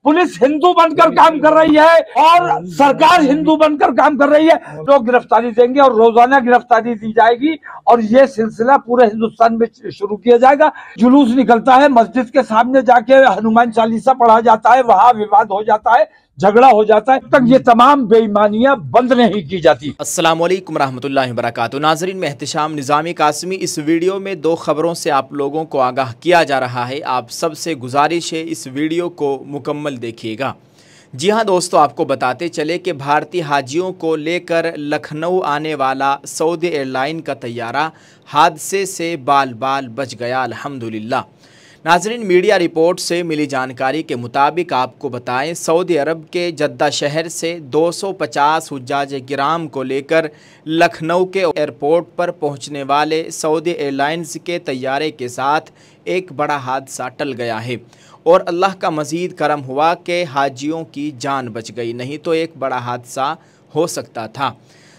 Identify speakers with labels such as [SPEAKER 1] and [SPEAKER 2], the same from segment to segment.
[SPEAKER 1] Police Hindu बनकर काम कर रही है और सरकार हिंदू बनकर काम कर रही है। लोग गिरफ्तारी देंगे और रोजाना गिरफ्तारी दी जाएगी और ये सिलसिला पूरे हिंदुस्तान में शुरू किया जाएगा। जुलूस निकलता है, मस्जिद के सामने जाके हनुमान चालीसा पढ़ा जाता है, वहां विवाद हो जाता है, झगड़ा हो जाता है, तक ये तमाम बेईमानियां बंद नहीं की जाती।
[SPEAKER 2] अस्सलाम वालेकुम रहमतुल्लाहि व बरकातुहू। नाज़रीन, मैं एहतिशाम निज़ामी कासिमी। इस वीडियो में दो खबरों से आप लोगों को आगाह किया जा रहा है। आप सबसे गुजारिश है इस वीडियो को मुकम्मल देखिएगा। जी हाँ दोस्तों, आपको बताते चले कि भारतीय हाजियों को लेकर लखनऊ आने वाला सऊदी एयरलाइन का तैयारा हादसे से बाल बाल बच गया, अल्हम्दुलिल्लाह। नाज़रीन, मीडिया रिपोर्ट से मिली जानकारी के मुताबिक आपको बताएं, सऊदी अरब के जद्दा शहर से 250 हुज्जाज किराम को लेकर लखनऊ के एयरपोर्ट पर पहुंचने वाले सऊदी एयरलाइंस के तैयारे के साथ एक बड़ा हादसा टल गया है और अल्लाह का मज़ीद करम हुआ कि हाजियों की जान बच गई, नहीं तो एक बड़ा हादसा हो सकता था।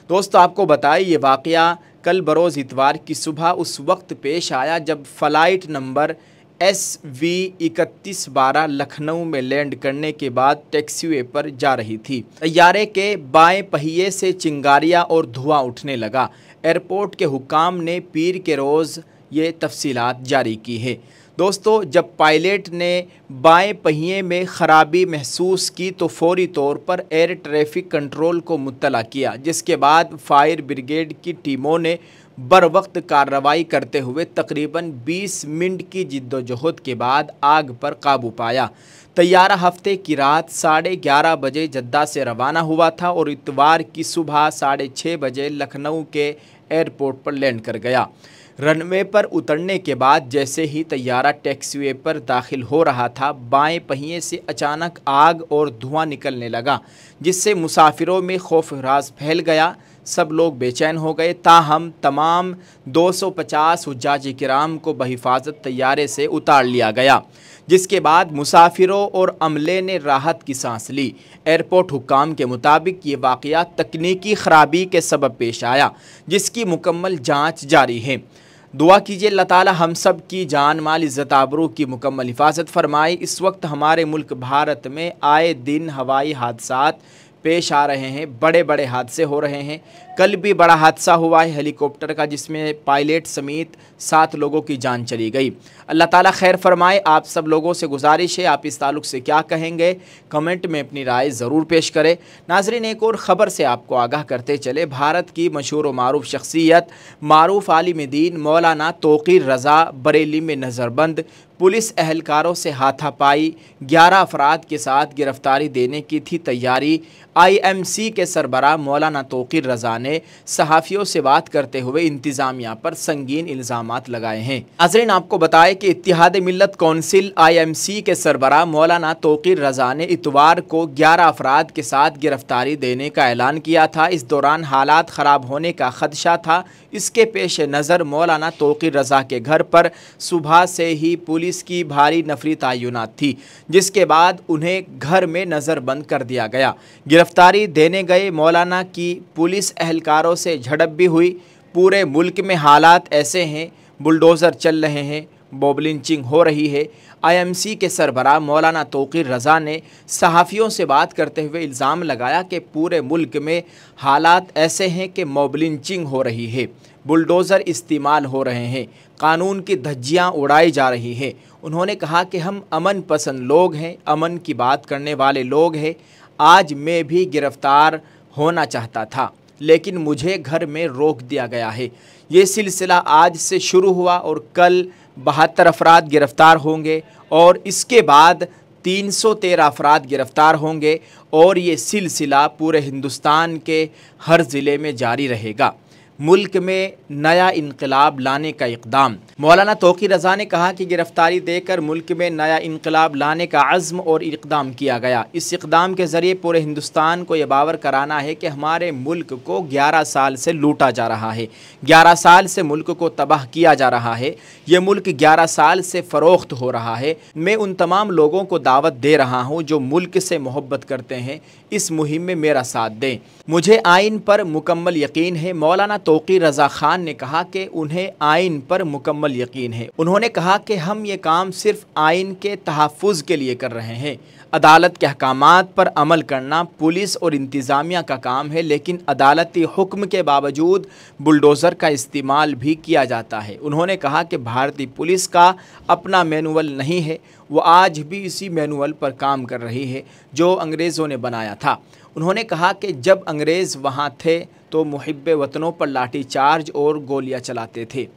[SPEAKER 2] दोस्तों, आपको बताएं, ये वाक़या कल बरोज़ इतवार की सुबह उस वक्त पेश आया जब फ़्लाइट नंबर SV3112 लखनऊ में लैंड करने के बाद टैक्सीवे पर जा रही थी। तैयारे के बाएं पहिए से चिंगारियां और धुआं उठने लगा। एयरपोर्ट के हुक्काम ने पीर के रोज़ ये तफसीलात जारी की है। दोस्तों, जब पायलट ने बाएं पहिए में ख़राबी महसूस की तो फौरी तौर पर एयर ट्रैफिक कंट्रोल को मुत्तला किया, जिसके बाद फायर ब्रिगेड की टीमों ने बर वक्त कार्रवाई करते हुए तकरीबन 20 मिनट की जिद्दोजहद के बाद आग पर काबू पाया। तैयारा हफ्ते की रात 11:30 बजे जद्दा से रवाना हुआ था और इतवार की सुबह 6:30 बजे लखनऊ के एयरपोर्ट पर लैंड कर गया। रनवे पर उतरने के बाद जैसे ही तैयारा टैक्सीवे पर दाखिल हो रहा था, बाएं पहिए से अचानक आग और धुआं निकलने लगा, जिससे मुसाफिरों में खौफ हरास फैल गया। सब लोग बेचैन हो गए। ताहम तमाम 250 हुज्जाज किराम को बहिफाजत तैयारे से उतार लिया गया, जिसके बाद मुसाफिरों और अमले ने राहत की सांस ली। एयरपोर्ट हुक्काम के मुताबिक ये वाक़या तकनीकी ख़राबी के सबब पेश आया, जिसकी मुकम्मल जांच जारी है। दुआ कीजिए अल्लाह ताला हम सब की जान माल इज़्ज़त आबरू की मुकम्मल हिफाजत फरमाए। इस वक्त हमारे मुल्क भारत में आए दिन हवाई हादसात पेश आ रहे हैं, बड़े बड़े हादसे हो रहे हैं। कल भी बड़ा हादसा हुआ है हेलीकॉप्टर का, जिसमें पायलट समेत 7 लोगों की जान चली गई। अल्लाह ताला खैर फरमाए। आप सब लोगों से गुजारिश है, आप इस ताल्लुक़ से क्या कहेंगे कमेंट में अपनी राय ज़रूर पेश करें। नाज़रीन, एक और ख़बर से आपको आगाह करते चले। भारत की मशहूर व मारूफ शख्सियत मारूफ आलिम दीन मौलाना तौक़ीर रज़ा बरेली में नज़रबंद। पुलिस अहलकारों से हाथापाई, 11 अफराद के साथ गिरफ्तारी देने की थी तैयारी। IMC के सरबराह मौलाना तौक़ीर रज़ा ने सहाफ़ियों से बात करते हुए इंतज़ामिया पर संगीन इल्ज़ामात लगाए हैं। नाज़रीन, आपको बताएं कि इत्तेहाद मिल्लत कौंसिल IMC के सरबराह मौलाना तौक़ीर रज़ा ने इतवार को 11 अफराद के साथ गिरफ्तारी देने का ऐलान किया था। इस दौरान हालात ख़राब होने का ख़दशा था। इसके पेश नज़र मौलाना तौक़ीर रज़ा के घर पर सुबह से ही पुलिस की भारी नफरी तैनात थी, जिसके बाद उन्हें घर में नज़रबंद कर दिया गया। गिरफ्तारी देने गए मौलाना की पुलिस अहलकारों से झड़प भी हुई। पूरे मुल्क में हालात ऐसे हैं, बुलडोज़र चल रहे हैं, बॉब लिंचिंग हो रही है। IMC के सरबराह मौलाना तौक़ीर रज़ा ने सहाफ़ियों से बात करते हुए इल्ज़ाम लगाया कि पूरे मुल्क में हालात ऐसे हैं कि मॉब लिंचिंग हो रही है, बुलडोज़र इस्तेमाल हो रहे हैं, कानून की धज्जियाँ उड़ाई जा रही हैं। उन्होंने कहा कि हम अमन पसंद लोग हैं, अमन की बात करने वाले लोग हैं। आज मैं भी गिरफ़्तार होना चाहता था, लेकिन मुझे घर में रोक दिया गया है। ये सिलसिला आज से शुरू हुआ और कल 72 अफराद गिरफ़्तार होंगे और इसके बाद 313 अफराद गिरफ़्तार होंगे और ये सिलसिला पूरे हिंदुस्तान के हर ज़िले में जारी रहेगा। मुल्क में नया इनकलाब लाने का इक़दाम। मौलाना तौक़ीर रज़ा ने कहा कि गिरफ़्तारी देकर मुल्क में नया इनकलाब लाने का अज़्म और इक़दाम किया गया। इस इक़दाम के ज़रिए पूरे हिंदुस्तान को ये बावर कराना है कि हमारे मुल्क को 11 साल से लूटा जा रहा है, 11 साल से मुल्क को तबाह किया जा रहा है, ये मुल्क 11 साल से फ़रोख्त हो रहा है। मैं उन तमाम लोगों को दावत दे रहा हूँ जो मुल्क से मोहब्बत करते हैं, इस मुहिम में मेरा साथ दें। मुझे आइन पर मुकम्मल यकीन है। मौलाना तौक़ीर रज़ा ख़ान ने कहा कि उन्हें आइन पर मुकम्मल यकीन है। उन्होंने कहा कि हम ये काम सिर्फ आइन के तहफ़्फ़ुज़ के लिए कर रहे हैं। अदालत के अहकामात पर अमल करना पुलिस और इंतज़ामिया का काम है, लेकिन अदालती हुक्म के बावजूद बुलडोज़र का इस्तेमाल भी किया जाता है। उन्होंने कहा कि भारतीय पुलिस का अपना मैनुअल नहीं है, वो आज भी इसी मैनुअल पर काम कर रही है जो अंग्रेज़ों ने बनाया था। उन्होंने कहा कि जब अंग्रेज़ वहाँ थे तो मुहिब्बे वतनों पर लाठी चार्ज और गोलियां चलाते थे।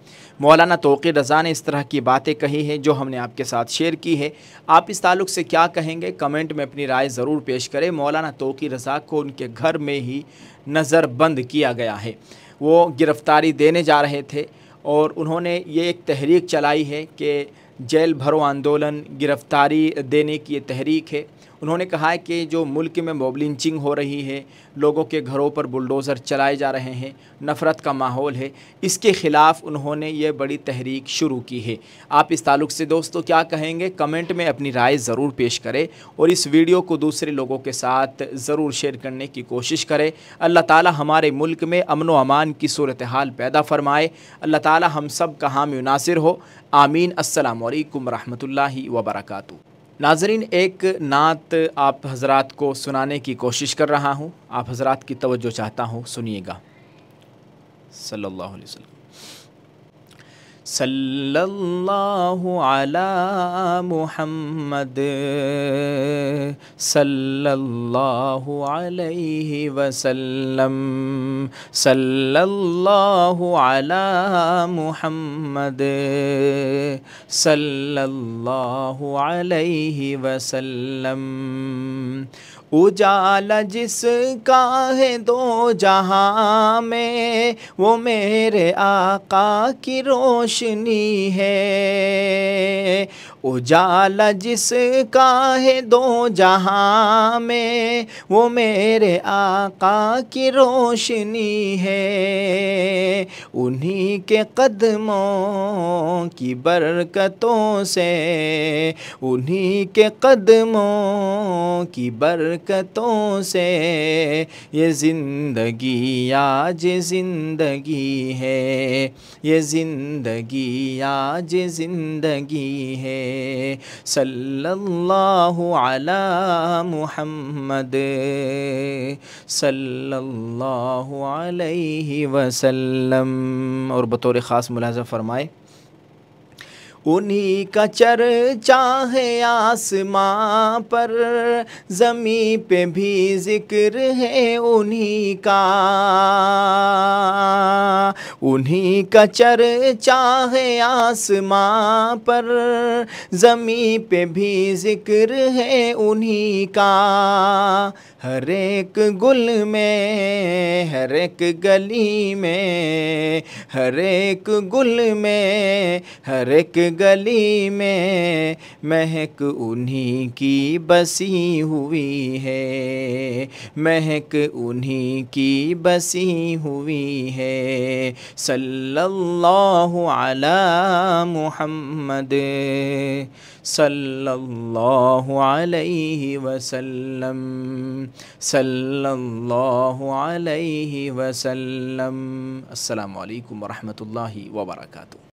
[SPEAKER 2] मौलाना तौक़ीर रज़ा ने इस तरह की बातें कही हैं जो हमने आपके साथ शेयर की है। आप इस ताल्लुक़ से क्या कहेंगे, कमेंट में अपनी राय ज़रूर पेश करें। मौलाना तौक़ीर रज़ा को उनके घर में ही नज़रबंद किया गया है। वो गिरफ़्तारी देने जा रहे थे और उन्होंने ये एक तहरीक चलाई है कि जेल भरो आंदोलन, गिरफ़्तारी देने की ये तहरीक है। उन्होंने कहा है कि जो मुल्क में मॉब लिंचिंग हो रही है, लोगों के घरों पर बुलडोज़र चलाए जा रहे हैं, नफ़रत का माहौल है, इसके ख़िलाफ़ उन्होंने ये बड़ी तहरीक शुरू की है। आप इस ताल्लुक़ से दोस्तों क्या कहेंगे, कमेंट में अपनी राय ज़रूर पेश करें और इस वीडियो को दूसरे लोगों के साथ ज़रूर शेयर करने की कोशिश करें। अल्लाह ताला हमारे मुल्क में अमन व अमान की सूरत हाल पैदा फ़रमाए। अल्लाह ताला हम सब का हामी नासिर हो। आमीन। अस्सलामु अलैकुम रहमतुल्लाहि व बरकातुहू। नाज़रीन, एक नात आप हज़रात को सुनाने की कोशिश कर रहा हूँ, आप हज़रात की तवज्जो चाहता हूँ, सुनिएगा। सल्लल्लाहु अलैहि वसल्लम। सल्लल्लाहु अला मुहम्मद सल्लल्लाहु अलैहि वसल्लम। सल्लल्लाहु अला मुहम्मद सल्लल्लाहु अलैहि वसल्लम। उजाला जिसका है दो जहां में, वो मेरे आका की रोशनी है। उजाला जिसका है दो जहां में, वो मेरे आका की रोशनी है। उन्हीं के कदमों की बरकतों से, उन्हीं के कदमों की बरकतों से ये ज़िंदगी आज ज़िंदगी है, ये ज़िंदगी आज ज़िंदगी है। सल्लल्लाहु अला मुहम्मद सल्लल्लाहु अलैहि वसल्लम। और बतौर ख़ास मुलाज़ा फ़रमाए, उन्हीं का चर्चा है आसमां पर, ज़मीं पे भी ज़िक्र है उन्हीं का। उन्हीं का चर्चा है आसमां पर, ज़मीं पे भी ज़िक्र है उन्हीं का। हर एक गुल में, हर एक गली में, हर एक गुल में, हर एक गली में महक उन्हीं की बसी हुई है, महक उन्हीं की बसी हुई है। सल्लल्लाहु अला मुहम्मद सल्लल्लाहु अलैहि वसल्लम। सल्लल्लाहु अलैहि वसल्लम। अस्सलामु अलैकुम व रहमतुल्लाहि व बरकातुहू।